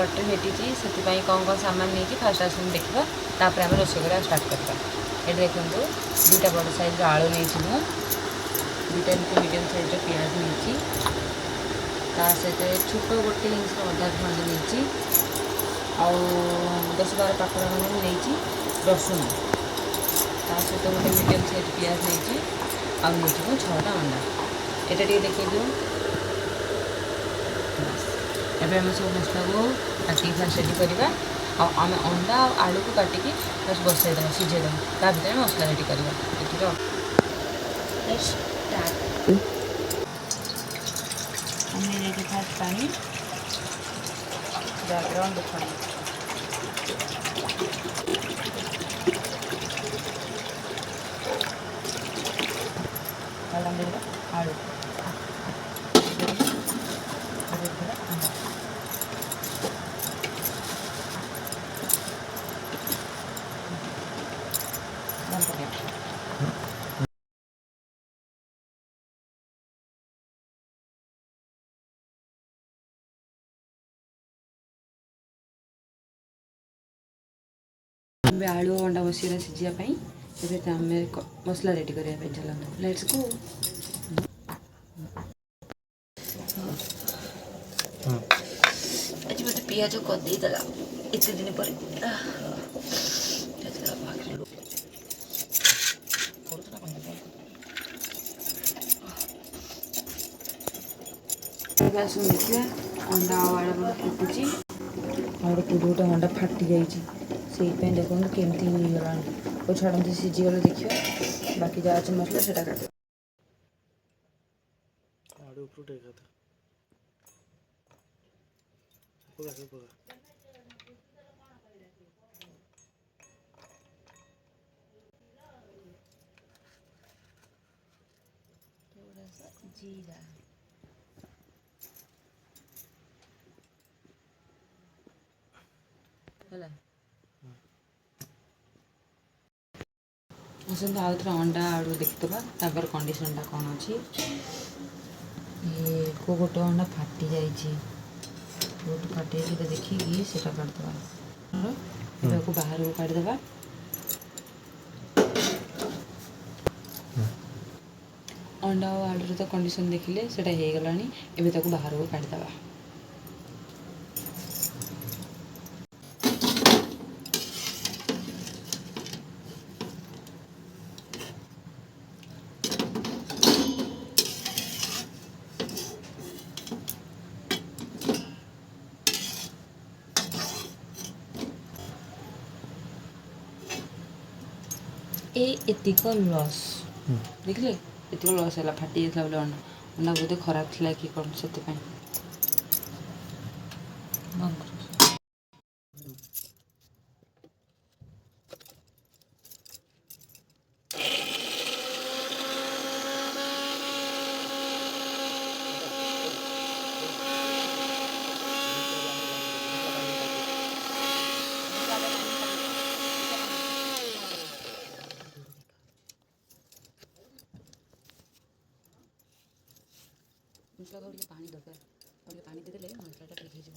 मटर हेटी से कौन कौन सामान नहीं फास्ट आसन देखा तापर आम रोषे करा स्टार्ट करवा। ये देखो दुटा बड़ साइज आलू नहीं दुटा मीडियम साइज पियाज नहीं सहित छोट गोटे जिन अदा खंड नहीं आउ 10-12 पाखड़ खंड नहीं रसुण सहित गोटे मीडियम साइज पियाज नहीं आउ 6टा अंडा यहाँ देखिए दूँ। एवं आम सब मसला को काटिक फास्ट रेडी करवा आम अंडा और आलू को काटिकी फास्ट बसईद सीझेद ता भर मसला रेडी करवा। फास्ट पानी बैकग्राउंड पानी आलू आलू अंडा बसीला सीझापी आम मसला रेडी करने चलते लेट्स गो। आज मत पिज करदेला एत दिन पर देखिए अंडा आलू फुटुची और गोटे अंडा फाटी जाइए देखो केमती होगा और छाड़ती सीझीगले देखिए बाकी जहाँ अच्छे मसला से काट थोड़ा सा जीरा है आसते आउ थे अंडा आलू देखीदे तापर कंडीशनटा कौन अच्छी ये को गोटे अंडा फाटी जाइए गोटे फाटी देखिए से काटदे को बाहर को काढ़ीदे अंडा और आलू तो कंडीशन देखिले से हो गला बाहर को काढ़ीदे। एतिक लस देखिले एतिक लस है फाटी जाता बोले अंडा अंडा बोधे खराब थी कि कौन से मसला को पानी दरकार पानी देदेले मसलाटा ठीक हो।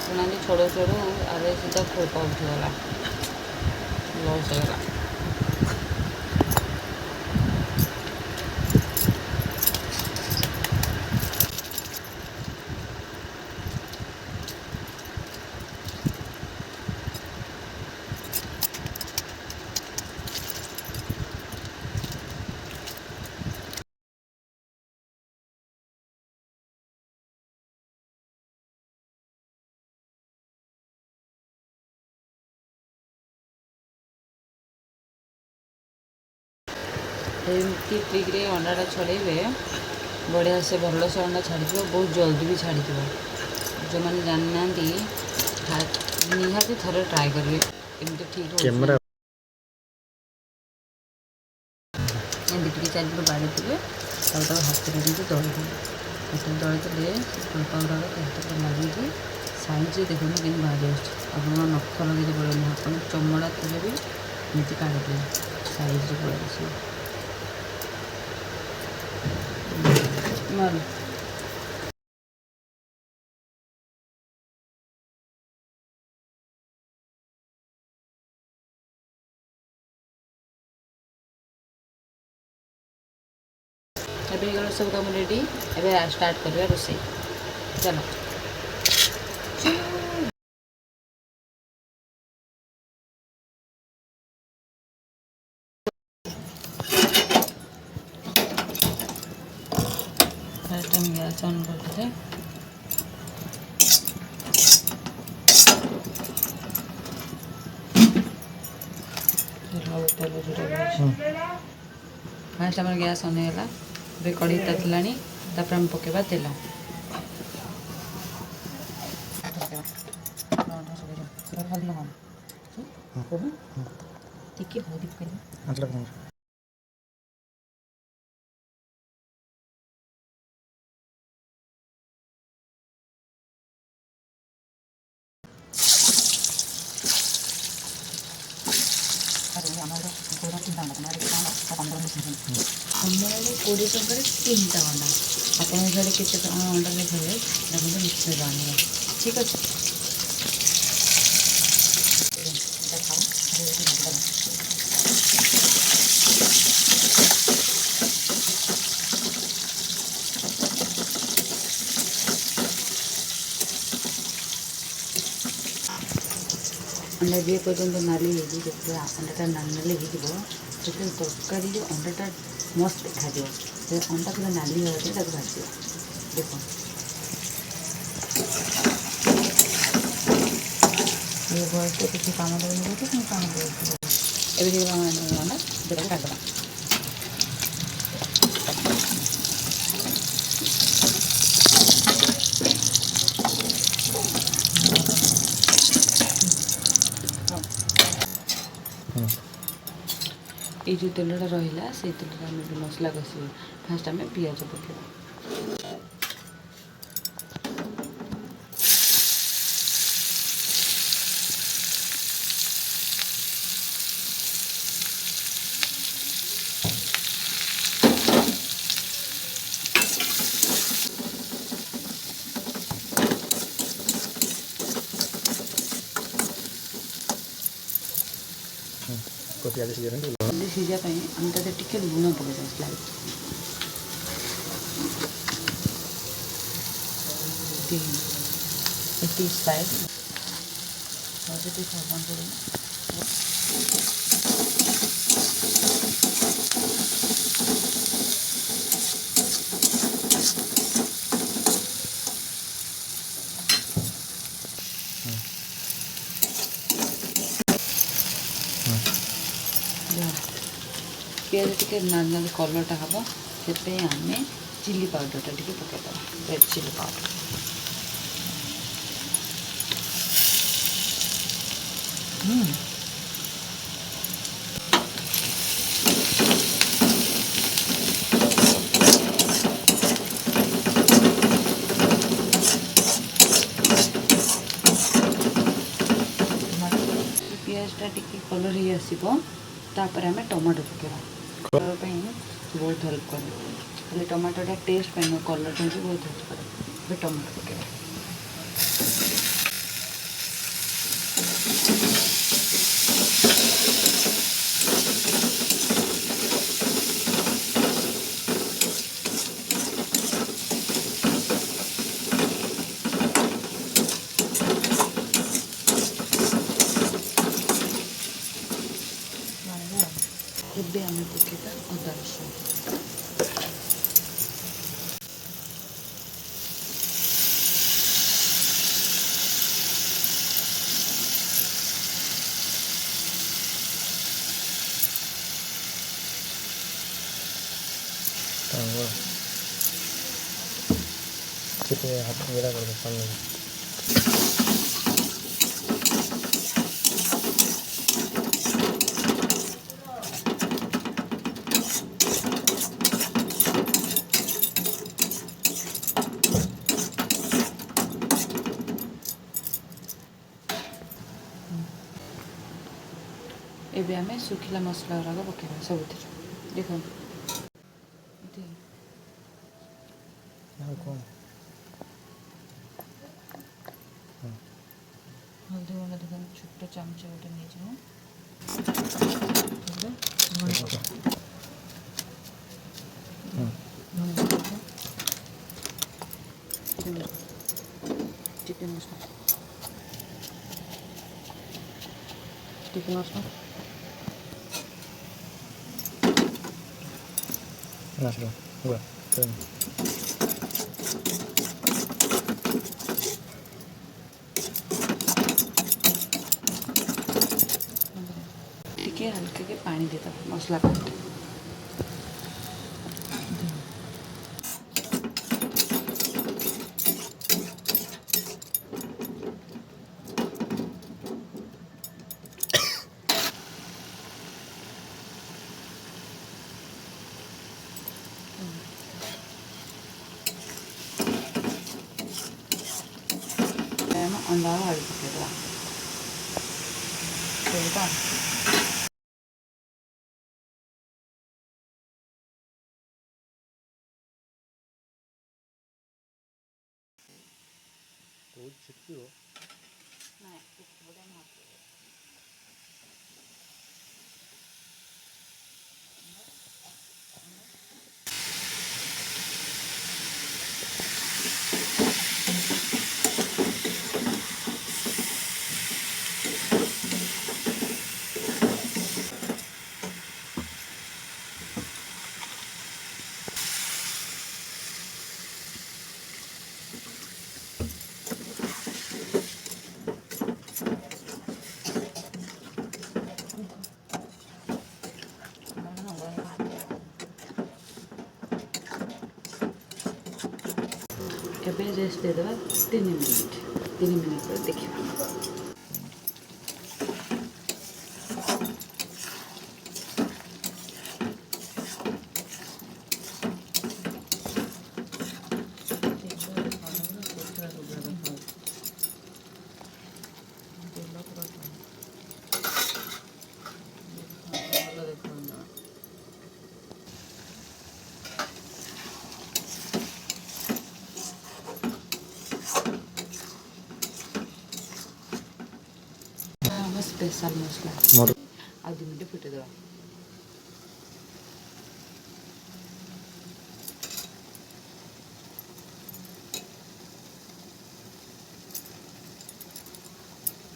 ଶୁଣାନି ଛୋଡ଼ ଛୋଡ଼ ଆରେ ସୁଦ୍ଧା ଖୋପ ଉଠିଗଲା ଲସ୍ ହେଇଗଲା। ଏମିତି ଟ୍ରିକ୍ରେ ଅଣ୍ଡାଟା ଛଡ଼େଇବେ ବଢ଼ିଆ ସେ ଭଲସେ ଅଣ୍ଡା ଛାଡ଼ିଯିବ, ବହୁତ ଜଲ୍ଦି ବି ଛାଡ଼ିଯିବ। ଯେଉଁମାନେ ଜାଣିନାହାନ୍ତି ନିହାତି ଥରେ ଟ୍ରାଏ କରିବେ, ଏମିତି ଠିକ୍ ହେଉଛି। ଏମିତି ଟିକେ ଚାରିପଟ ବାଡ଼ିଥିବେ ତାପରେ ତାକୁ ହାତରେ ଏମିତି ଦଳିଦେବେ। ହାତରେ ଦଳିଦେଲେ ଖୋଳପା ଗୁଡ଼ାକ ହାତରେ ଲାଗିକି ସାଇଜ୍ରେ ଦେଖନ୍ତୁ କେମିତି ବାହାରି ଆସୁଛି। ଆପଣଙ୍କ ନଖ ଲଗେଇତେ ପଡ଼ିବନି, ଆପଣ ଚମଡ଼ା ଥିଲେ ବି ଏମିତି କାଢ଼ିଦେବେ, ସାଇଜ୍ରେ ପଳେଇ ଆସିବ। ମାରୁ ଏବେ ହେଇଗଲା ସବୁ କାମ ରେଡ଼ି। ଏବେ ଷ୍ଟାର୍ଟ କରିବା ରୋଷେଇ, ଚାଲ। ଫାର୍ଷ୍ଟ ଆମେ ଗ୍ୟାସ୍ ଅନ୍ କରିଦେଲେ ଫାର୍ଷ୍ଟ ଆମର ଗ୍ୟାସ୍ ଅନ୍ ହେଇଗଲା। ଏବେ କଢ଼େଇ ତାତିଲାଣି, ତାପରେ ଆମେ ପକାଇବା ତେଲ। ଟିକେ ହଳଦୀ ପକାଇବା। ଆମର 20 ଟଙ୍କାରେ 20 ଟଙ୍କାରେ 3ଟା ଅଣ୍ଡା। ଆପଣଙ୍କ ଘରେ କେତେ ଟଙ୍କା ଅଣ୍ଡା ନେବେ ଦେଖନ୍ତୁ ନିଶ୍ଚୟ ଜାଣିବେ, ଠିକ୍ ଅଛି। ଅଣ୍ଡା ଯେ ପର୍ଯ୍ୟନ୍ତ ନାଲି ହେଇଛି, ଯେତେବେଳେ ଅଣ୍ଡାଟା ନାଲି ହେଇଯିବ ସେତେବେଳେ ତରକାରୀରେ ଅଣ୍ଡାଟା ମସ୍ତ ଦେଖାଯିବ। ସେ ଅଣ୍ଡା ପୁରା ନାଲି ହେବା ପାଇଁ ତାକୁ ଭାଜିବ। ଦେଖ ଏ ବୟସରେ କିଛି କାମ ଦେବେନି ବୋଧେ, କିନ୍ତୁ କାମ ଦେଉଛି। ଏବେ ହେଇଗଲା ଅଣ୍ଡା, ସେଟାକୁ କାଟିଦେବା। এই ଯେଉଁ ତେଲଟା ରହିଲା ସେଇ ତେଲରେ ଆମେ ଏବେ ମସଲା କଷିବା। ଫାର୍ଷ୍ଟ ଆମେ ପିଆଜ ପକାଇବା। ପିଆଜ ସିଝିବା ପାଇଁ ଆମେ ତା ଦେହରେ ଟିକେ ଲୁଣ ପକାଇବା ସ୍ଲାଇଡ୍। ଏଠି ସ୍ଲାଇଡ୍ ସେଠି ସର୍ବନ କରିବ। ପିଆଜ ଟିକେ ନାଲି ନାଲି କଲର୍ଟା ହେବ, ସେଥିପାଇଁ ଆମେ ଚିଲି ପାଉଡ଼ରଟା ଟିକେ ପକାଇଦେବା, ରେଡ଼୍ ଚିଲି ପାଉଡ଼ର। ପିଆଜଟା ଟିକେ କଲର୍ ହେଇ ଆସିବ, ତାପରେ ଆମେ ଟମାଟୋ ପକାଇବା। କଲର୍ ପାଇଁ ବହୁତ ହେଲ୍ପ କରେ, ହେଲେ ଟମାଟୋଟା ଟେଷ୍ଟ ପାଇଁ କଲର୍ ପାଇଁ ବି ବହୁତ ହେଲ୍ପ କରେ। ଏବେ ଟମାଟୋ ପକାଇବା। हाथ मेरा कर दो सामने। एबे आमे सुखिला मसला गुराक पकेबा सब देखो कौन हल्दी गुंड देखो छोट चामच गोटे नहीं जाओ चिकन मसला Nasıl? Gua. Keren. टिके हल्के के पानी देता मसला का अंडा हल पकेगा तो चिपकी हो एबे रेस्ट दे देबा 3 मिनट पर देखिबा स्पेशल मसला आ 2 मिनट फुटे देवा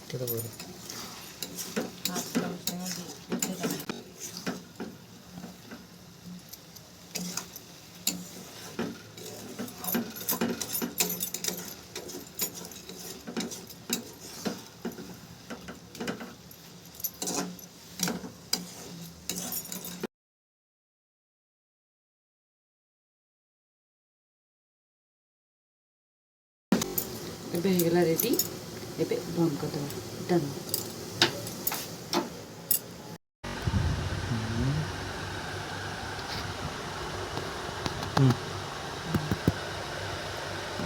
क्या बोल एबे हेगला रेडी एबे बंद कर देवा डन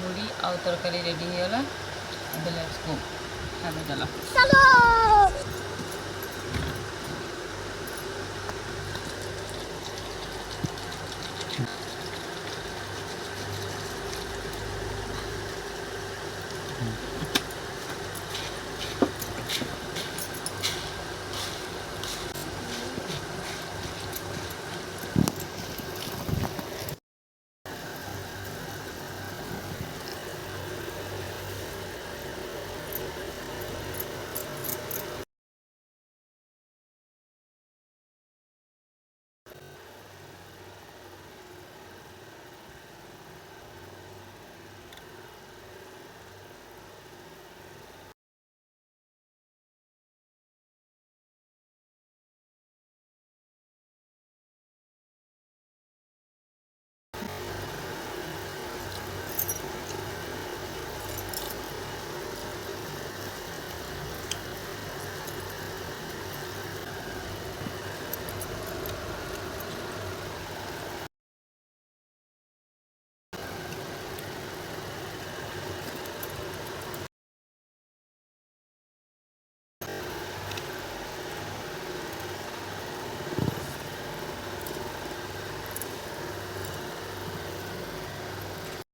मुड़ी आउ तरकारी रेडी हो गला एबे लेट्स गो खाना चला चलो।